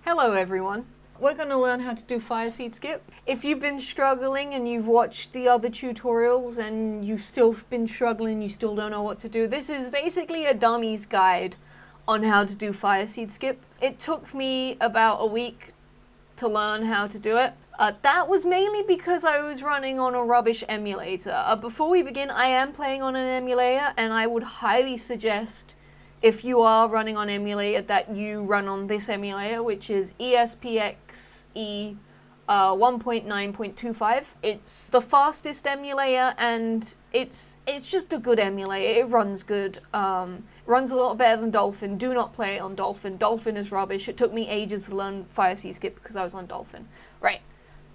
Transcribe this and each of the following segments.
Hello everyone. We're going to learn how to do fire seed skip. If you've been struggling and you've watched the other tutorials and you've still been struggling, you still don't know what to do, this is basically a dummies guide on how to do fire seed skip. It took me about a week to learn how to do it. That was mainly because I was running on a rubbish emulator. Before we begin, I am playing on an emulator and I would highly suggest if you are running on emulator that you run on this emulator, which is ESPXE 1.9.25. It's the fastest emulator and it's just a good emulator. It runs good. Runs a lot better than Dolphin. Do not play it on Dolphin. Dolphin is rubbish. It took me ages to learn Fire Seed Skip because I was on Dolphin. Right.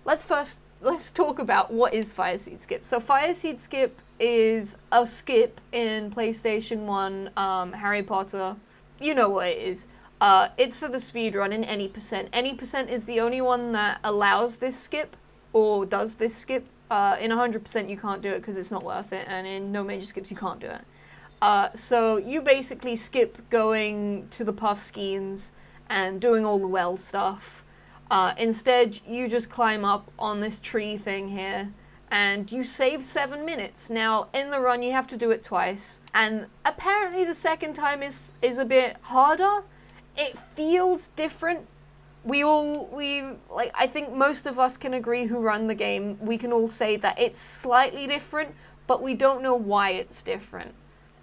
Let's talk about what is Fire Seed Skip. So Fire Seed Skip is a skip in PlayStation 1, Harry Potter. You know what it is. It's for the speedrun in any percent. Any percent is the only one that allows this skip, or does this skip. In 100% you can't do it because it's not worth it, and in no major skips you can't do it. So you basically skip going to the puff schemes and doing all the well stuff. Instead, you just climb up on this tree thing here, and you save 7 minutes. Now, in the run, you have to do it twice, and apparently the second time is a bit harder. It feels different. I think most of us can agree who run the game, we can all say that it's slightly different, but we don't know why it's different.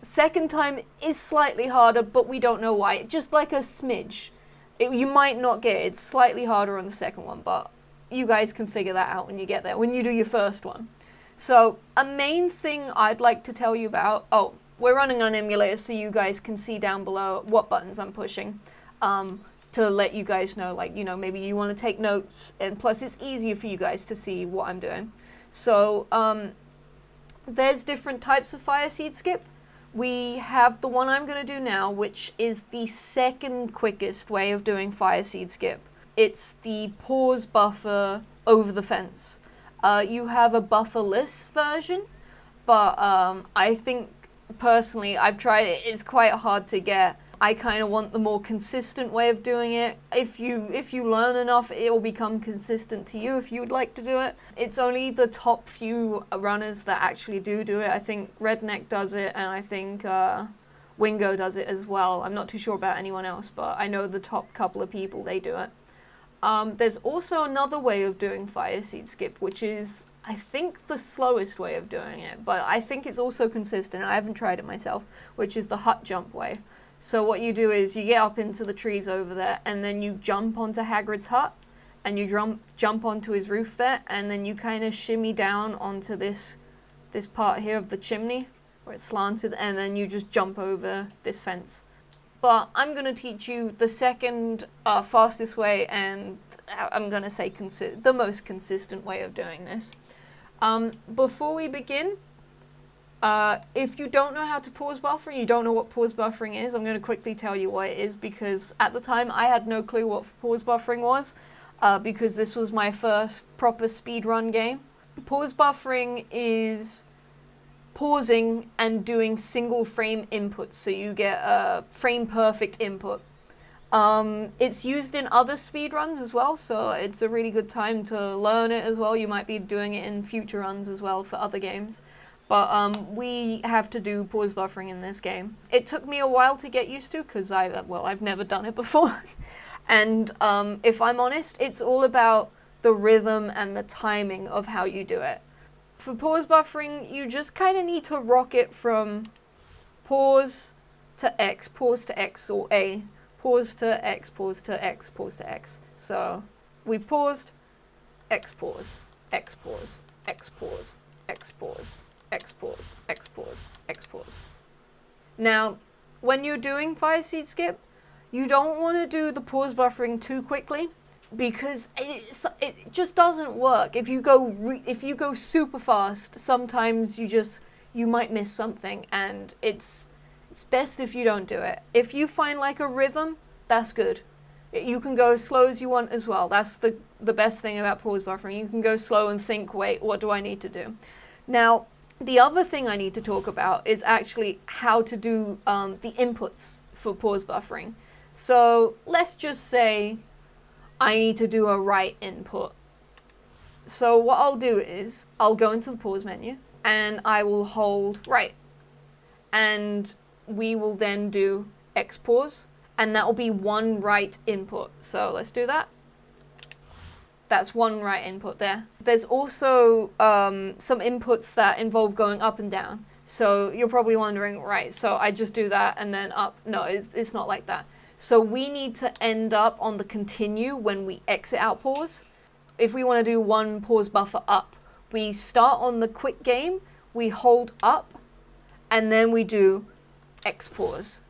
Second time is slightly harder, but we don't know why. Just like a smidge. You might not get it. It's slightly harder on the second one, but you guys can figure that out when you get there, when you do your first one. So, a main thing I'd like to tell you about, we're running on emulator so you guys can see down below what buttons I'm pushing, to let you guys know, maybe you want to take notes, and plus it's easier for you guys to see what I'm doing. So, there's different types of Fire Seed Skip. We have the one I'm going to do now, which is the second quickest way of doing Fire Seed Skip. It's the pause buffer over the fence. You have a bufferless version, but I think, personally, I've tried it, it's quite hard to get. I kind of want the more consistent way of doing it. If you learn enough, it will become consistent to you if you would like to do it. It's only the top few runners that actually do it. I think Redneck does it, and I think Wingo does it as well. I'm not too sure about anyone else, but I know the top couple of people, they do it. There's also another way of doing Fire Seed Skip, which is, I think, the slowest way of doing it, but I think it's also consistent. I haven't tried it myself, which is the hut jump way. So what you do is you get up into the trees over there, and then you jump onto Hagrid's hut, and you jump onto his roof there, and then you kind of shimmy down onto this part here of the chimney, where it's slanted, and then you just jump over this fence. But I'm going to teach you the second fastest way, and I'm going to say the most consistent way of doing this. Before we begin, if you don't know how to pause buffer, you don't know what pause buffering is, I'm going to quickly tell you what it is, because at the time I had no clue what pause buffering was, because this was my first proper speedrun game. Pause buffering is pausing and doing single frame inputs, so you get a frame perfect input. It's used in other speedruns as well, so it's a really good time to learn it as well. You might be doing it in future runs as well for other games. But we have to do pause buffering in this game. It took me a while to get used to because I've never done it before. And if I'm honest, it's all about the rhythm and the timing of how you do it. For pause buffering, you just kind of need to rock it from pause to X, or A, pause to X, pause to X, pause to X. So we've paused, X pause, X pause, X pause, X pause. X pause, X pause, X pause. Now, when you're doing Fire Seed Skip, you don't want to do the pause buffering too quickly, because it just doesn't work. If you go super fast, sometimes you might miss something, and it's best if you don't do it. If you find like a rhythm, that's good. You can go as slow as you want as well. That's the best thing about pause buffering. You can go slow and think, wait, what do I need to do? Now, the other thing I need to talk about is actually how to do the inputs for pause buffering. So let's just say I need to do a right input. So what I'll do is I'll go into the pause menu and I will hold right. And we will then do X pause, and that will be one right input. So let's do that. That's one right input there. There's also some inputs that involve going up and down. So you're probably wondering, right, so I just do that and then up. No, it's not like that. So we need to end up on the continue when we exit out pause. If we want to do one pause buffer up, we start on the quick game, we hold up, and then we do X pause.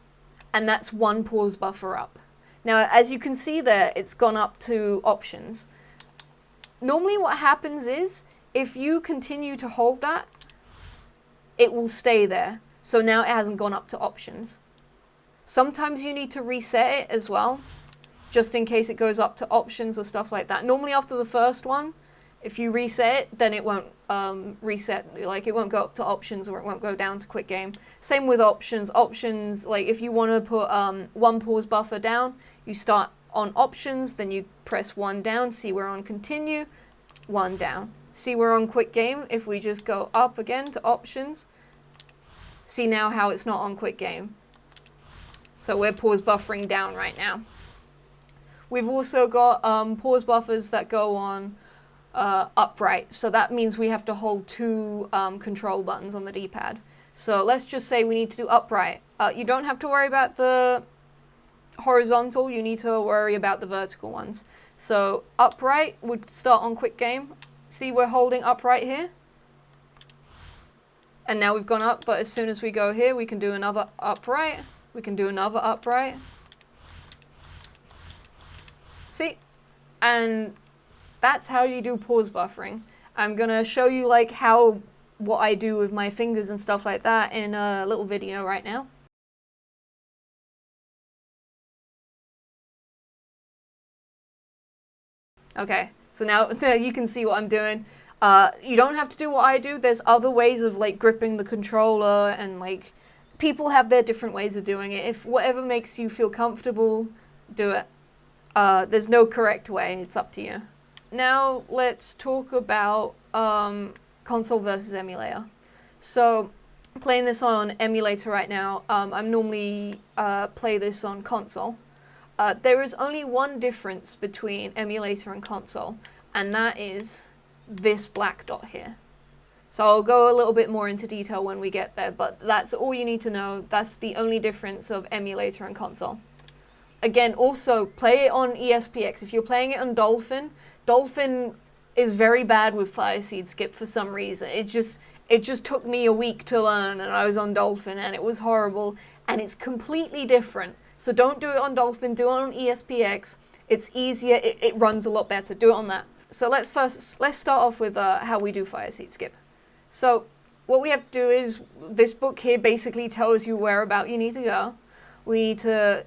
And that's one pause buffer up. Now, as you can see there, it's gone up to options. Normally what happens is, if you continue to hold that, it will stay there. So now it hasn't gone up to options. Sometimes you need to reset it as well, just in case it goes up to options or stuff like that. Normally after the first one, if you reset it, then it won't reset, like it won't go up to options or it won't go down to quick game. Same with options. Options, like if you want to put one pause buffer down, you start on options, then you press one down, see we're on continue, one down. See we're on quick game, if we just go up again to options, see now how it's not on quick game. So we're pause buffering down right now. We've also got pause buffers that go on upright. So that means we have to hold two control buttons on the D-pad. So let's just say we need to do upright. You don't have to worry about the horizontal, you need to worry about the vertical ones. So upright would start on quick game. See, we're holding upright here. And now we've gone up, but as soon as we go here, we can do another upright. We can do another upright. See? And that's how you do pause buffering. I'm gonna show you like what I do with my fingers and stuff like that in a little video right now. Okay, so now you can see what I'm doing. You don't have to do what I do. There's other ways of like gripping the controller, and like people have their different ways of doing it. If whatever makes you feel comfortable, do it. There's no correct way, it's up to you. Now let's talk about console versus emulator. So playing this on emulator right now, I'm normally play this on console. There is only one difference between emulator and console, and that is this black dot here. So I'll go a little bit more into detail when we get there, but that's all you need to know. That's the only difference of emulator and console. Again, also play it on ESPX. If you're playing it on Dolphin, Dolphin is very bad with fire seed skip for some reason. It just took me a week to learn, and I was on Dolphin and it was horrible, and it's completely different. So don't do it on Dolphin, do it on ESPX. It's easier, it runs a lot better. Do it on that. So let's start off with how we do fire seed skip. So what we have to do is, this book here basically tells you whereabout you need to go. We need to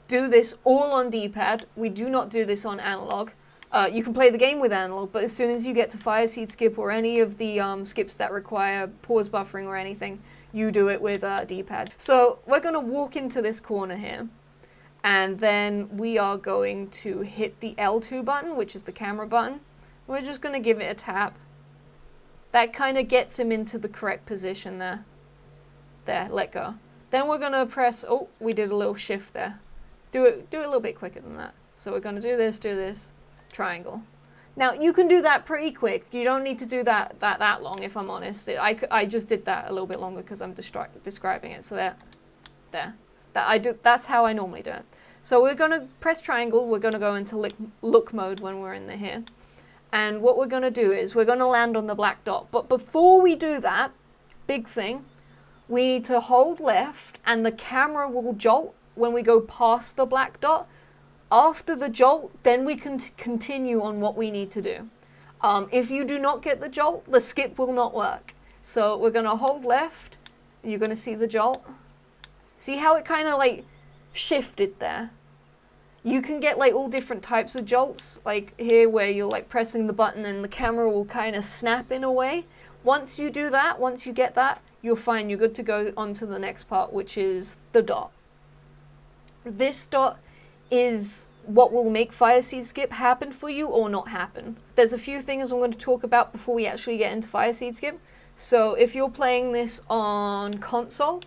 do this all on D-pad. We do not do this on analog. You can play the game with analog, but as soon as you get to fire seed skip or any of the skips that require pause buffering or anything, you do it with D-pad. So we're going to walk into this corner here, and then we are going to hit the L2 button, which is the camera button. We're just going to give it a tap. That kind of gets him into the correct position there. There, let go. Then we're going to press, oh, we did a little shift there. Do it a little bit quicker than that. So we're going to do this, triangle. Now, you can do that pretty quick. You don't need to do that long, if I'm honest. I just did that a little bit longer because I'm describing it. So there. That's how I normally do it. So we're going to press triangle. We're going to go into look mode when we're in here. And what we're going to do is we're going to land on the black dot. But before we do that, big thing, we need to hold left, and the camera will jolt when we go past the black dot. After the jolt, then we can continue on what we need to do. If you do not get the jolt, the skip will not work. So we're going to hold left. You're going to see the jolt. See how it kind of like shifted there? You can get like all different types of jolts, like here where you're like pressing the button and the camera will kind of snap in a way. Once you do that, once you get that, you're fine. You're good to go on to the next part, which is the dot. This dot is what will make fire seed skip happen for you or not happen. There's a few things I'm going to talk about before we actually get into fire seed skip. So if you're playing this on console,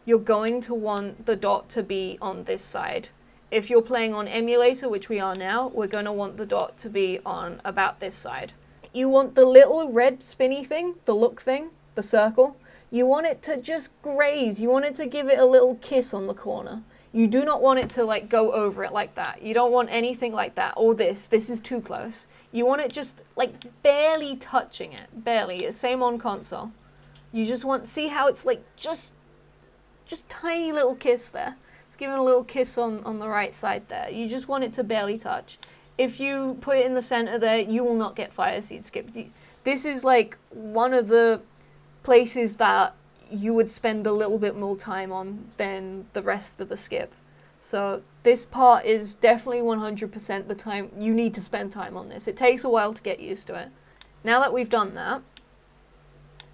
you're going to want the dot to be on this side. If you're playing on emulator, which we are now, we're going to want the dot to be on about this side. You want the little red spinny thing, the look thing, the circle, you want it to just graze. You want it to give it a little kiss on the corner. You do not want it to like go over it like that. You don't want anything like that. Or this is too close. You want it just like barely touching it. Barely. Same on console. You just want, see how it's like just tiny little kiss there. It's giving a little kiss on the right side there. You just want it to barely touch. If you put it in the center there, you will not get fire seed skip. This is like one of the places that you would spend a little bit more time on than the rest of the skip. So this part is definitely 100% the time you need to spend time on this. It takes a while to get used to it. Now that we've done that,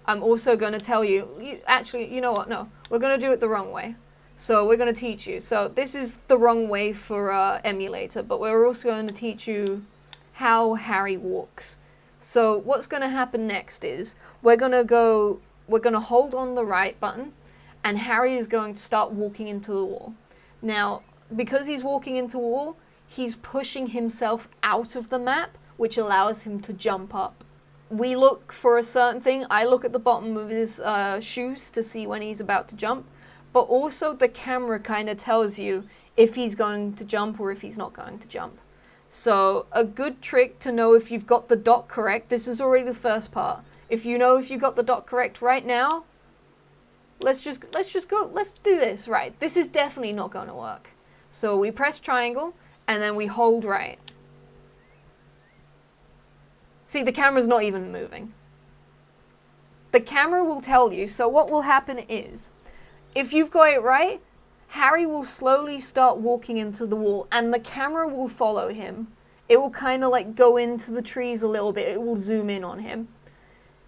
I'm also going to tell you, actually, you know what, no, we're going to do it the wrong way. So we're going to teach you. So this is the wrong way for emulator, but we're also going to teach you how Harry walks. So what's going to happen next is we're going to hold on the right button and Harry is going to start walking into the wall. Now, because he's walking into the wall, he's pushing himself out of the map, which allows him to jump up. We look for a certain thing. I look at the bottom of his shoes to see when he's about to jump, but also the camera kind of tells you if he's going to jump or if he's not going to jump. So a good trick to know if you've got the dot correct, this is already the first part. If you know if you got the dot correct right now, let's just go, let's do this, right? This is definitely not going to work. So we press triangle and then we hold right. See, the camera's not even moving. The camera will tell you, so what will happen is, if you've got it right, Harry will slowly start walking into the wall and the camera will follow him. It will kind of like go into the trees a little bit. It will zoom in on him.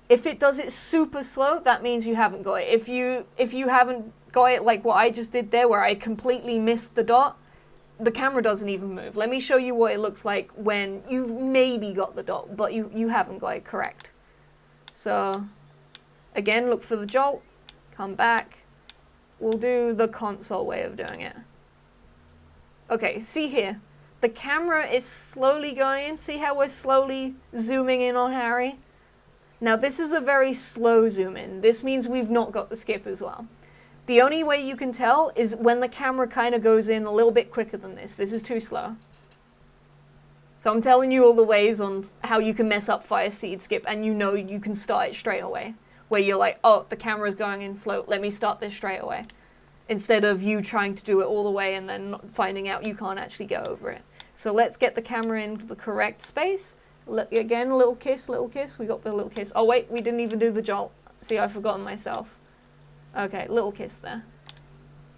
If it does it super slow, that means you haven't got it. If you haven't got it like what I just did there, where I completely missed the dot, the camera doesn't even move. Let me show you what it looks like when you've maybe got the dot, but you haven't got it correct. So, again, look for the jolt, come back. We'll do the console way of doing it. Okay, see here. The camera is slowly going in. See how we're slowly zooming in on Harry? Now this is a very slow zoom in. This means we've not got the skip as well. The only way you can tell is when the camera kind of goes in a little bit quicker than this. This is too slow. So I'm telling you all the ways on how you can mess up fire seed skip and you know you can start it straight away. Where you're like, oh, the camera's going in slow, let me start this straight away. Instead of you trying to do it all the way and then finding out you can't actually go over it. So let's get the camera into the correct space. Again, little kiss, we got the little kiss. Oh wait, we didn't even do the jolt. See, I've forgotten myself. Okay, little kiss there.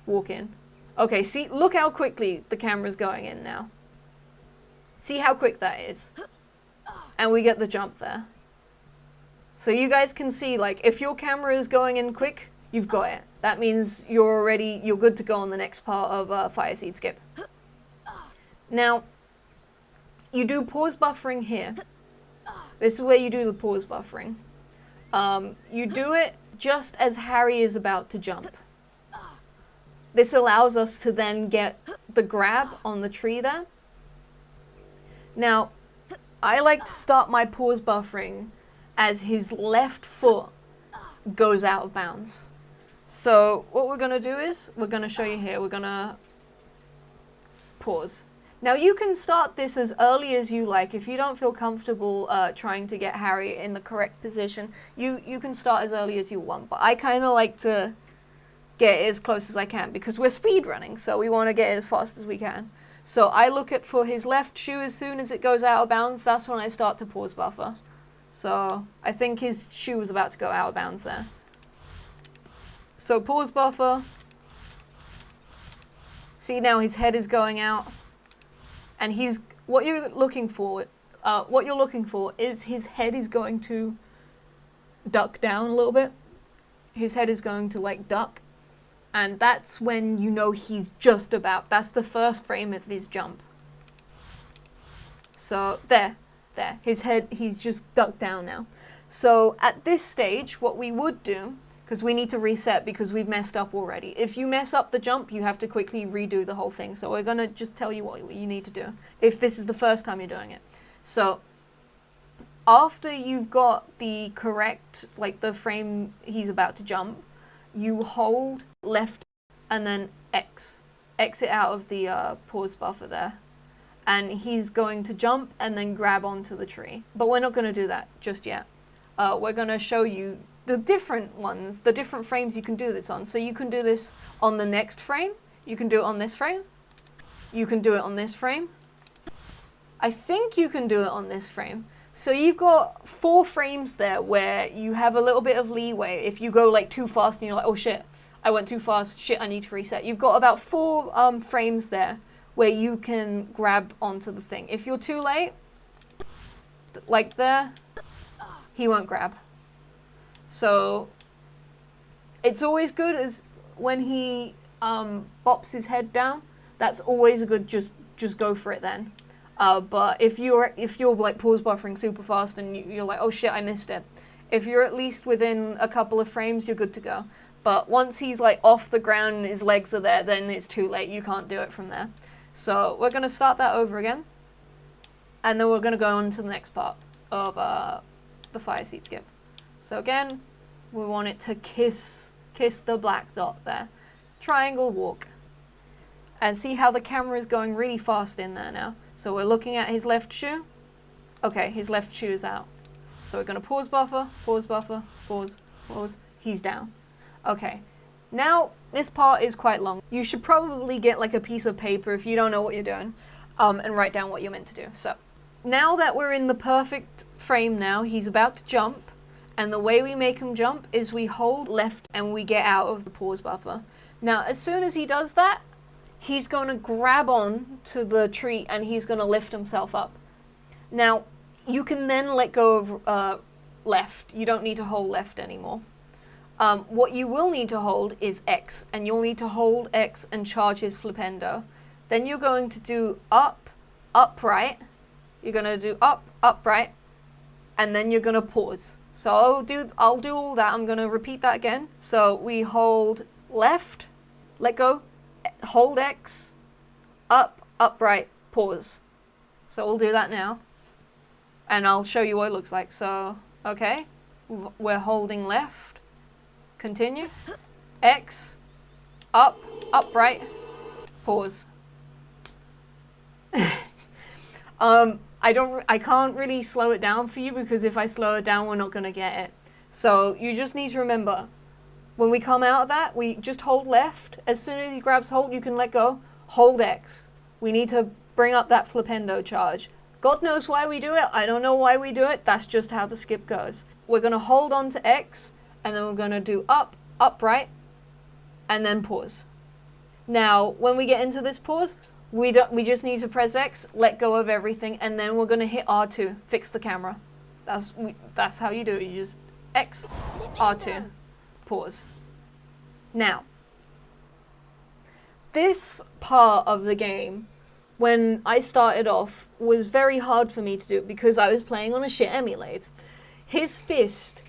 Walk in. Okay, see, look how quickly the camera's going in now. See how quick that is. And we get the jump there. So you guys can see, like, if your camera is going in quick, you've got it. That means you're good to go on the next part of Fire Seed Skip. Now, you do pause buffering here. This is where you do the pause buffering. You do it just as Harry is about to jump. This allows us to then get the grab on the tree there. Now, I like to start my pause buffering as his left foot goes out of bounds. So what we're going to do is, we're going to show you here, we're going to pause. Now you can start this as early as you like. If you don't feel comfortable trying to get Harry in the correct position, you can start as early as you want. But I kind of like to get it as close as I can because we're speed running, so we want to get it as fast as we can. So I look at for his left shoe as soon as it goes out of bounds, that's when I start to pause buffer. So I think his shoe was about to go out of bounds there. So pause buffer. See, now his head is going out. And what you're looking for is his head is going to duck down a little bit. His head is going to like duck. And that's when you know he's just about, that's the first frame of his jump. So there. His head, he's just ducked down now. So at this stage, what we would do, because we need to reset because we've messed up already. If you mess up the jump, you have to quickly redo the whole thing. So we're going to just tell you what you need to do if this is the first time you're doing it. So after you've got the correct, like the frame he's about to jump, you hold left and then X. Exit out of the pause buffer there. And he's going to jump and then grab onto the tree. But we're not going to do that just yet. We're going to show you the different ones, the different frames you can do this on. So you can do this on the next frame. You can do it on this frame. You can do it on this frame. I think you can do it on this frame. So you've got 4 frames there where you have a little bit of leeway. If you go like too fast and you're like, oh shit, I went too fast, shit, I need to reset. You've got about 4 frames there where you can grab onto the thing. If you're too late, like there, he won't grab. So it's always good as when he bops his head down, that's always a good just go for it then. But if you're like pause buffering super fast and you're like, oh shit, I missed it. If you're at least within a couple of frames, you're good to go. But once he's like off the ground and his legs are there, then it's too late. You can't do it from there. So we're going to start that over again. And then we're going to go on to the next part of the fire seat skip. So again, we want it to kiss the black dot there. Triangle walk. And see how the camera is going really fast in there now. So we're looking at his left shoe. Okay, his left shoe is out. So we're going to pause buffer, pause. He's down. Okay. Now, this part is quite long. You should probably get like a piece of paper if you don't know what you're doing, and write down what you're meant to do. So, now that we're in the perfect frame now, he's about to jump, and the way we make him jump is we hold left and we get out of the pause buffer. Now, as soon as he does that, he's going to grab on to the tree and he's going to lift himself up. Now, you can then let go of left. You don't need to hold left anymore. What you will need to hold is X, and you'll need to hold X and charge his flipendo. Then you're going to do up, upright. You're going to do up, upright, and then you're going to pause. So I'll do all that. I'm going to repeat that again. So we hold left, let go, hold X, up, upright, pause. So we'll do that now, and I'll show you what it looks like. So, okay, we're holding left. Continue. X, up, upright, pause. I can't really slow it down for you because if I slow it down, we're not going to get it. So you just need to remember, when we come out of that, we just hold left. As soon as he grabs hold, you can let go. Hold X. We need to bring up that flipendo charge. God knows why we do it. I don't know why we do it. That's just how the skip goes. We're going to hold on to X. And then we're going to do up, upright, and then pause. Now, when we get into this pause, we just need to press X, let go of everything, and then we're going to hit R2, fix the camera. That's how you do it. You just X, R2, pause. Now, this part of the game, when I started off, was very hard for me to do because I was playing on a shit emulator. His fist...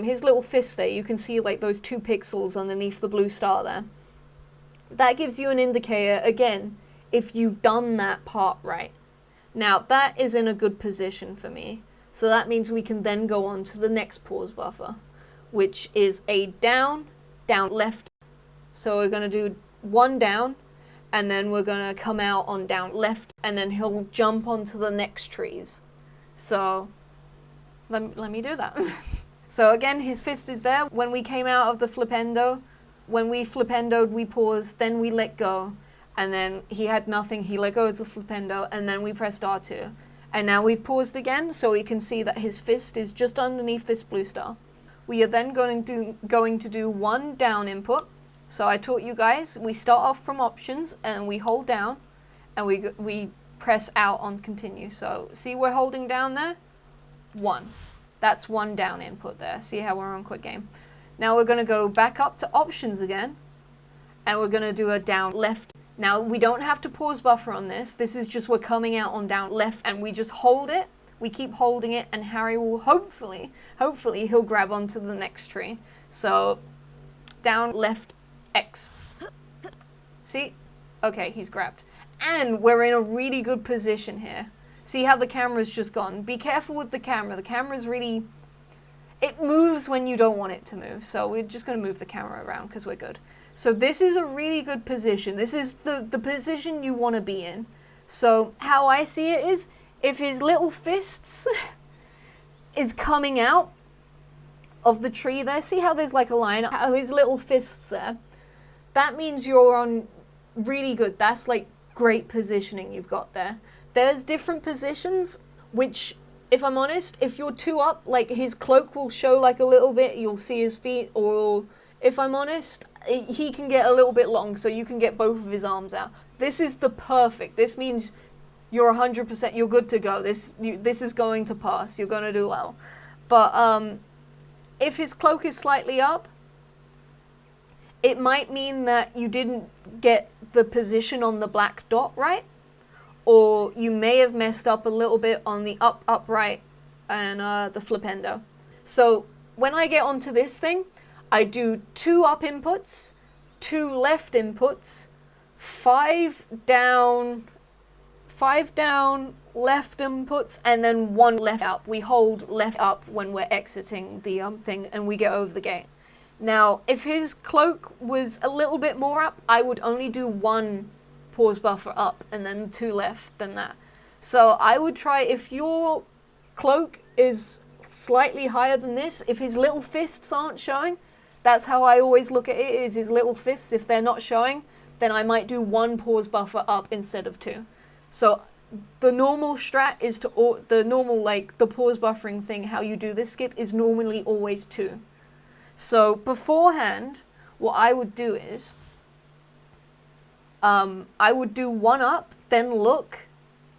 his little fist there, you can see like those 2 pixels underneath the blue star there. That gives you an indicator, again, if you've done that part right. Now, that is in a good position for me. So that means we can then go on to the next pause buffer, which is a down, down, left. So we're going to do 1 down, and then we're going to come out on down, left, and then he'll jump onto the next trees. So, let me do that. So again, his fist is there. When we came out of the flipendo, when we flipendoed, we paused, then we let go. And then he had nothing, he let go of the flipendo, and then we pressed R2. And now we've paused again, so we can see that his fist is just underneath this blue star. We are then going to do 1 down input. So I taught you guys, we start off from options, and we hold down, and we press out on continue. So see we're holding down there? 1. That's 1 down input there. See how we're on quick game. Now we're going to go back up to options again, and we're going to do a down left Now, we don't have to pause buffer on this. This is just we're coming out on down left, and we just hold it. We keep holding it, and Harry will hopefully he'll grab onto the next tree. So, down, left, X. See? Okay, he's grabbed. And we're in a really good position here. See how the camera's just gone? Be careful with the camera. The camera's really... It moves when you don't want it to move. So we're just going to move the camera around because we're good. So this is a really good position. This is the position you want to be in. So how I see it is, if his little fists is coming out of the tree there, see how there's like a line, how his little fists there, that means you're on really good. That's like great positioning you've got there. There's different positions, which, if I'm honest, if you're too up, like his cloak will show like a little bit, you'll see his feet, or if I'm honest, he can get a little bit long, so you can get both of his arms out. This is the perfect. This means you're 100%, you're good to go. This is going to pass. You're going to do well. But if his cloak is slightly up, it might mean that you didn't get the position on the black dot right, or you may have messed up a little bit on the upright, and the flipendo. So when I get onto this thing, I do 2 up inputs, 2 left inputs, 5 down, left inputs, and then 1 left up. We hold left up when we're exiting the thing, and we get over the gate. Now, if his cloak was a little bit more up, I would only do 1 pause buffer up and then 2 left than that. So I would try, if your cloak is slightly higher than this, if his little fists aren't showing, that's how I always look at it, is his little fists. If they're not showing, then I might do 1 pause buffer up instead of 2. So the normal strat is the normal, like, the pause buffering thing, how you do this skip is normally always 2. So beforehand, what I would do is, I would do 1 up, then look,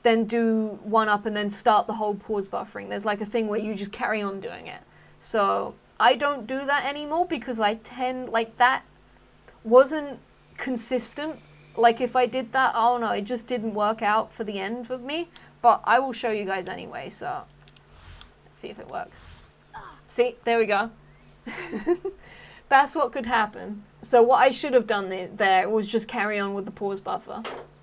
then do 1 up, and then start the whole pause buffering. There's like a thing where you just carry on doing it. So I don't do that anymore because I tend, like, that wasn't consistent. Like, if I did that, I don't know, it just didn't work out for the end of me. But I will show you guys anyway, so let's see if it works. See, there we go. That's what could happen. So what I should have done there was just carry on with the pause buffer.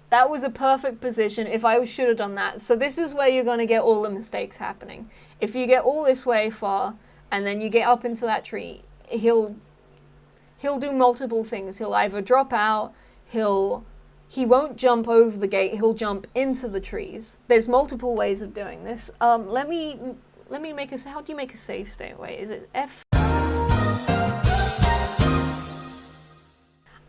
That was a perfect position if I should have done that. So this is where you're going to get all the mistakes happening. If you get all this way far and then you get up into that tree, he'll do multiple things. He'll either drop out, he won't jump over the gate, he'll jump into the trees. There's multiple ways of doing this. Let me make how do you make a save state? Wait, is it F?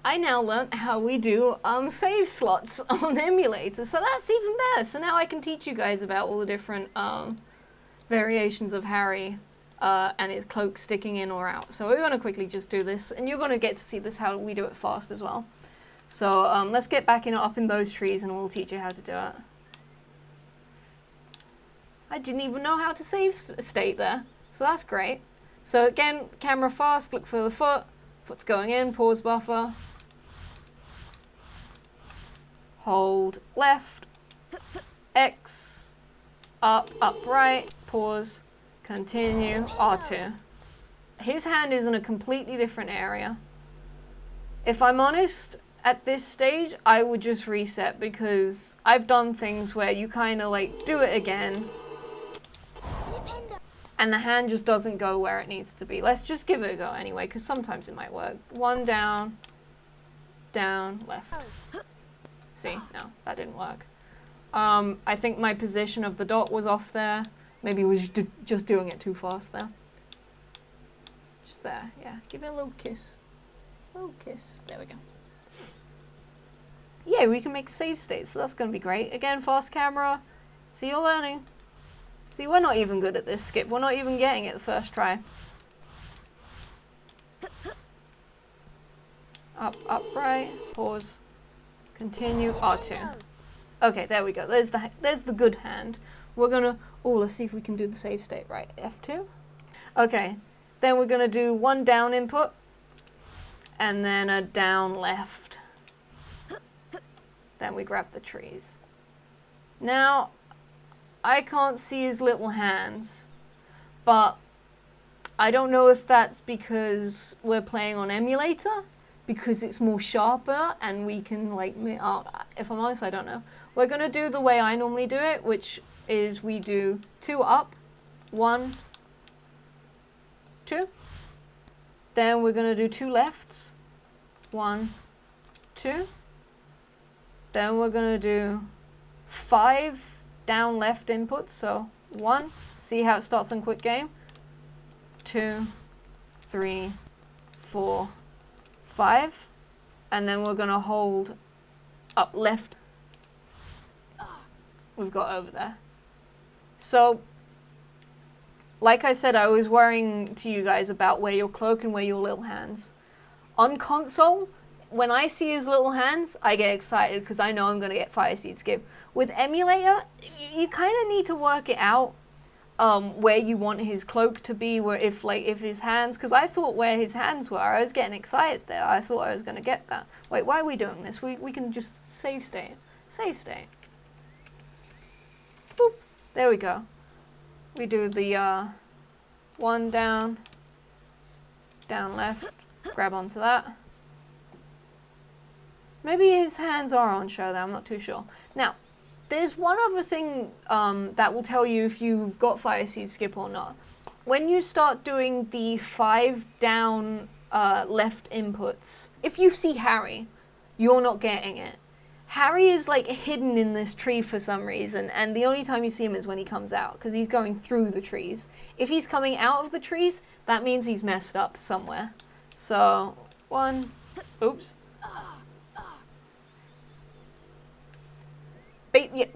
I now learned how we do save slots on emulator, so that's even better. So now I can teach you guys about all the different variations of Harry and his cloak sticking in or out. So we're going to quickly just do this, and you're going to get to see this how we do it fast as well. So let's get back up in those trees, and we'll teach you how to do it. I didn't even know how to save state there, so that's great. So again, camera fast, look for the foot. Foot's going in, pause buffer. Hold left, X, up, right, pause, continue, R2. His hand is in a completely different area. If I'm honest, at this stage, I would just reset because I've done things where you kind of like do it again and the hand just doesn't go where it needs to be. Let's just give it a go anyway, because sometimes it might work. 1 down, left. See, no, that didn't work. I think my position of the dot was off there. Maybe we was just doing it too fast there. Just there, yeah. Give it a little kiss. Little kiss. There we go. Yeah, we can make save states, so that's going to be great. Again, fast camera. See, you're learning. See, we're not even good at this skip. We're not even getting it the first try. Up, right, pause, continue, R2. Okay, there we go. There's the good hand. We're gonna, let's see if we can do the save state right. F2. Okay, then we're gonna do 1 down input, and then a down left. Then we grab the trees. Now, I can't see his little hands, but I don't know if that's because we're playing on emulator, because it's more sharper and we can like, if I'm honest, I don't know. We're gonna do the way I normally do it, which is we do 2 up, 1, 2. Then we're gonna do 2 lefts, 1, 2. Then we're gonna do 5 down left inputs, so 1, see how it starts on quick game, 2, 3, 4, 5, and then we're gonna hold up left. We've got over there. So, like I said, I was worrying to you guys about where your cloak and where your little hands. On console, when I see his little hands, I get excited because I know I'm gonna get Fire Seed Skip. With emulator, you kind of need to work it out where you want his cloak to be, where if his hands, because I thought where his hands were, I was getting excited there. I thought I was gonna get that. Wait, why are we doing this? We can just save state. Save state. Boop. There we go. We do the 1 down, down left, grab onto that. Maybe his hands are on show there, I'm not too sure. Now, there's one other thing that will tell you if you've got Fire Seed Skip or not. When you start doing the 5 down left inputs, if you see Harry, you're not getting it. Harry is like hidden in this tree for some reason, and the only time you see him is when he comes out, because he's going through the trees. If he's coming out of the trees, that means he's messed up somewhere. So, 1, oops.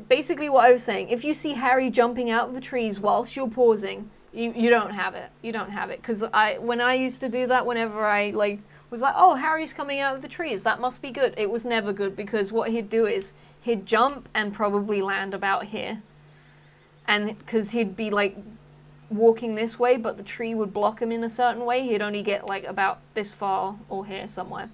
Basically what I was saying, if you see Harry jumping out of the trees whilst you're pausing, you don't have it. You don't have it. Because when I used to do that, whenever I was like, oh, Harry's coming out of the trees, that must be good. It was never good, because what he'd do is he'd jump and probably land about here. And because he'd be like walking this way, but the tree would block him in a certain way, he'd only get like about this far or here somewhere.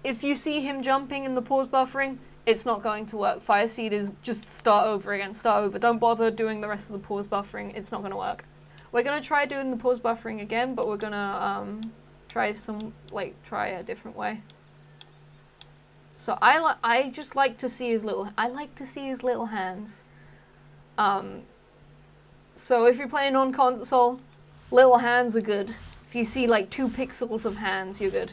If you see him jumping in the pause buffering, it's not going to work. Fire Seed is just start over again, start over. Don't bother doing the rest of the pause buffering. It's not going to work. We're going to try doing the pause buffering again, but we're going to try a different way. So I just like to see his little hands. So if you're playing on console, little hands are good. If you see like 2 pixels of hands, you're good.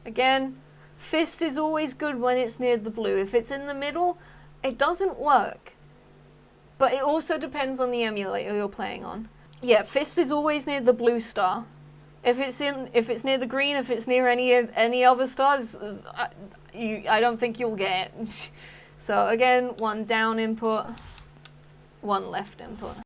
Again, fist is always good when it's near the blue. If it's in the middle, it doesn't work. But it also depends on the emulator you're playing on. Yeah, fist is always near the blue star. If it's near the green, if it's near any other stars, I don't think you'll get it. So again, 1 down input, 1 left input.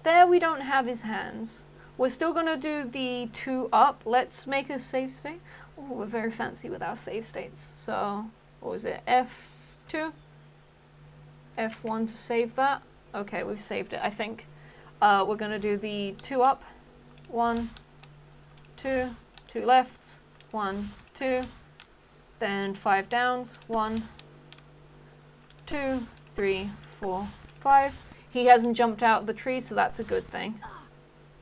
There we don't have his hands. We're still going to do the 2 up. Let's make a save state. Oh, we're very fancy with our save states. So, what was it? F2? F1 to save that. Okay, we've saved it, I think. We're going to do the 2 up. 1, 2, 2 lefts. 1, 2. Then 5 downs. 1, 2, 3, 4, 5. He hasn't jumped out of the tree, so that's a good thing.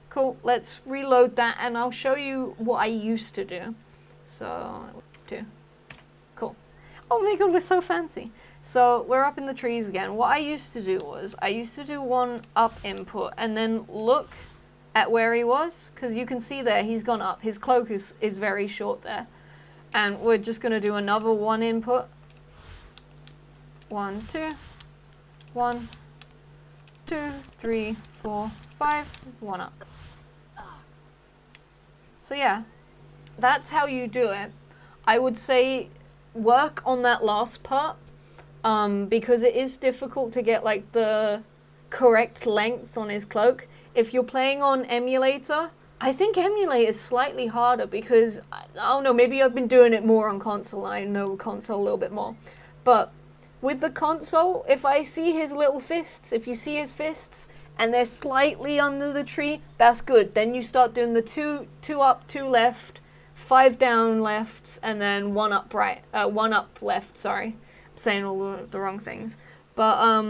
Cool, let's reload that and I'll show you what I used to do. So, 2. Cool. Oh my god, we're so fancy. So, we're up in the trees again. What I used to do was, I used to do 1 up input and then look at where he was, because you can see there, he's gone up. His cloak is very short there. And we're just going to do another 1 input. 1, 2. 1, 2, 3, 4, 5. 1 up. So yeah, that's how you do it. I would say work on that last part, because it is difficult to get like the correct length on his cloak. If you're playing on emulator, I think emulator is slightly harder because, I don't know, maybe I've been doing it more on console. I know console a little bit more. But with the console, if I see his little fists, if you see his fists, and they're slightly under the tree, that's good. Then you start doing the two up, two left, 5 down lefts, and then 1 up right, 1 up left, sorry. I'm saying all the wrong things. But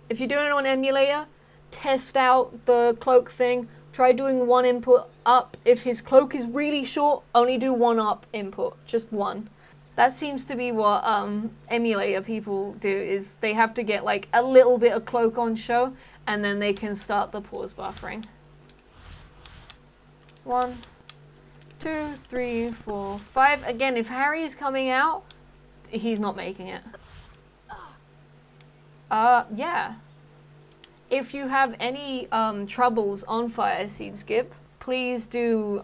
if you're doing it on emulator, test out the cloak thing. Try doing 1 input up. If his cloak is really short, only do 1 up input, just 1. That seems to be what emulator people do, is they have to get like a little bit of cloak on show, and then they can start the pause buffering. 1, 2, 3, 4, 5. Again, if Harry is coming out, he's not making it. Yeah. If you have any troubles on Fireseed Skip, please do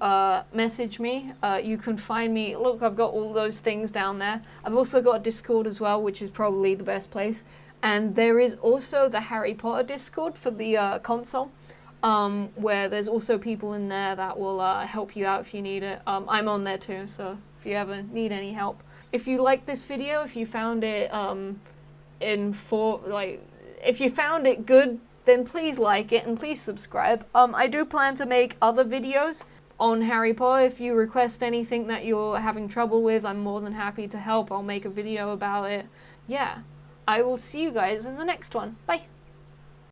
message me. You can find me. Look, I've got all those things down there. I've also got a Discord as well, which is probably the best place. And there is also the Harry Potter Discord for the console, where there's also people in there that will help you out if you need it. I'm on there too, so if you ever need any help. If you like this video, if you found it if you found it good, then please like it and please subscribe. I do plan to make other videos on Harry Potter. If you request anything that you're having trouble with, I'm more than happy to help. I'll make a video about it. Yeah, I will see you guys in the next one. Bye.